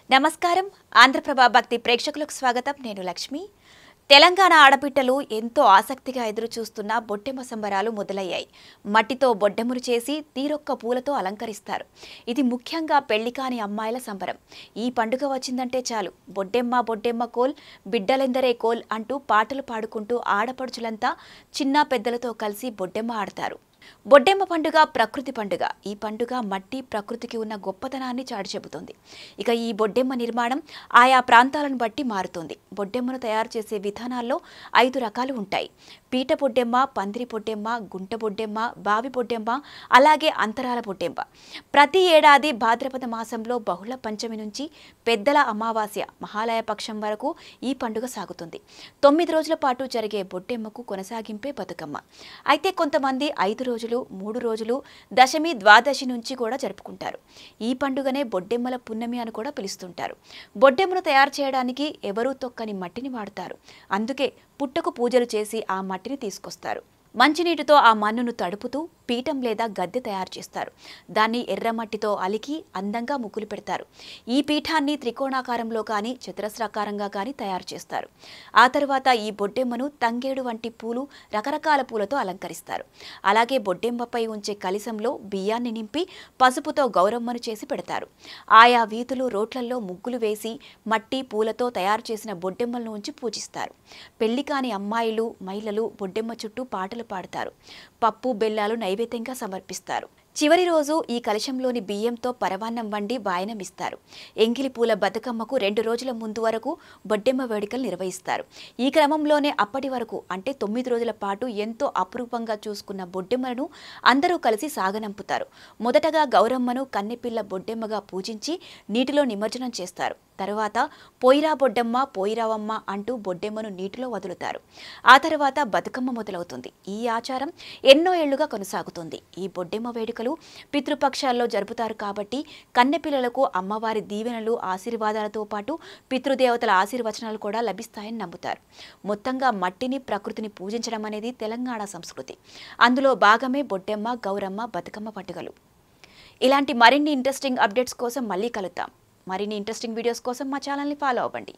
నమస్కారం ఆంధ్రప్రభ భక్తి ప్రేక్షకులకు స్వాగతం నేను లక్ష్మి తెలంగాణ ఆడపిట్టలు ఎంతో ఆసక్తిగా ఎదురు చూస్తున్న బొడ్డెమ్మ సంబరాలు మొదలయ్యాయి మట్టితో బొడ్డెమ్మను చేసి తీరొక్క పూలతో అలంకరిస్తారు ఇది ముఖ్యంగా పెళ్లి కాని అమ్మాయిల సంబరం ఈ పండుగ వచ్చిందంటే చాలు బొడ్డెమ్మ బొడ్డెమ్మ కోల్ బిడ్డలెందరే కోల్ అంటూ పాటలు పాడుకుంటూ ఆడపడుచులంతా చిన్న పెద్దలతో కలిసి బొడ్డెమ్మ ఆడతారు బొడ్డెమ్మ పండుగ ప్రకృతి పండుగ ఈ పండుగ మట్టి ప్రకృతికి ఉన్న గొప్పతనాన్ని చాటి చెబుతుంది ఇక ఈ బొడ్డెమ్మ నిర్మాణం ఆయా ప్రాంతాలను బట్టి మారుతుంది బొడ్డెమ్మను తయారు చేసే విధానాల్లో 5 రకాలు ఉంటాయి పీట బొడ్డెమ్మ పందిరి బొడ్డెమ్మ గుంట బొడ్డెమ్మ బావి బొడ్డెమ్మ అలాగే అంతరాల బొడ్డెమ్మ ప్రతి ఏడాది భాద్రపద మాసంలో బహుళ పంచమి నుంచి పెద్దల అమావాస్య మహాలయ పక్షం వరకు ఈ పండుగ సాగుతుంది 9 రోజుల పాటు జరిగే బొడ్డెమ్మకు కొనసాగింపే బతుకమ్మ అయితే కొంతమంది 5 రోజులు 3 రోజులు దశమి ద్వాదశి నుంచి కూడా జరుపుకుంటారు ఈ పండుగనే బొడ్డెమ్మల పున్నమి అని కూడా పిలుస్తుంటారు బొడ్డెమ్మను తయారు చేయడానికి ఎవరూ తొక్కని మట్టిని వాడతారు అందుకే పుట్టకు పూజలు చేసి ఆ మట్టిని తీసుకొస్తారు మంచినీటితో ఆ మన్నును తడుపుతూ పీఠం లేదా గద్దె తయారు చేస్తారు దాన్ని ఎర్రమట్టితో అలికి అందంగా ముగ్గులు పెడతారు ఈ పీఠాన్ని త్రికోణాకారంలో కానీ చతురస్రాకారంగా కానీ తయారు చేస్తారు ఆ తర్వాత ఈ బొడ్డెమ్మను తంగేడు వంటి పూలు రకరకాల పూలతో అలంకరిస్తారు అలాగే బొడ్డెమ్మపై ఉంచే కలశంలో బియ్యాన్ని నింపి పసుపుతో గౌరమ్మను చేసి పెడతారు ఆయా వీధులు రోట్లల్లో ముగ్గులు వేసి మట్టి పూలతో తయారు చేసిన బొడ్డెమ్మలను ఉంచి పూజిస్తారు పెళ్లి కాని అమ్మాయిలు మహిళలు బొడ్డెమ్మ చుట్టూ పాటలు పాడతారు పప్పు బెల్లాలు నైవేద్యంగా సమర్పిస్తారు చివరి రోజు ఈ కలశంలోని బియ్యంతో పరవాన్నం వండి వాయనమిస్తారు ఎంగిలి పూల బతుకమ్మకు 2 రోజుల ముందు వరకు బొడ్డెమ్మ వేడుకలు నిర్వహిస్తారు ఈ క్రమంలోనే అప్పటి వరకు అంటే 9 రోజుల పాటు ఎంతో అపురూపంగా చూసుకున్న బొడ్డెమ్మలను అందరూ కలిసి సాగనంపుతారు మొదటగా గౌరమ్మను కన్నెపిల్ల బొడ్డెమ్మగా పూజించి నీటిలో నిమజ్జనం చేస్తారు తర్వాత పోయిరా బొడ్డమ్మ పోయిరావమ్మ అంటూ బొడ్డెమ్మను నీటిలో వదులుతారు ఆ తర్వాత బతుకమ్మ మొదలవుతుంది ఈ ఆచారం ఎన్నో ఏళ్లుగా కొనసాగుతుంది ఈ బొడ్డెమ్మ వేడుకలు పితృపక్షాల్లో జరుపుతారు కాబట్టి కన్నెపిల్లలకు అమ్మవారి దీవెనలు ఆశీర్వాదాలతో పాటు పితృదేవతల ఆశీర్వచనాలు కూడా లభిస్తాయని నమ్ముతారు మొత్తంగా మట్టిని ప్రకృతిని పూజించడం అనేది తెలంగాణ సంస్కృతి అందులో భాగమే బొడ్డెమ్మ గౌరమ్మ బతుకమ్మ పండుగలు ఇలాంటి మరిన్ని ఇంట్రెస్టింగ్ అప్డేట్స్ కోసం మళ్ళీ కలుద్దాం మరిన్ని ఇంట్రెస్టింగ్ వీడియోస్ కోసం మా ఛానల్ని ఫాలో అవ్వండి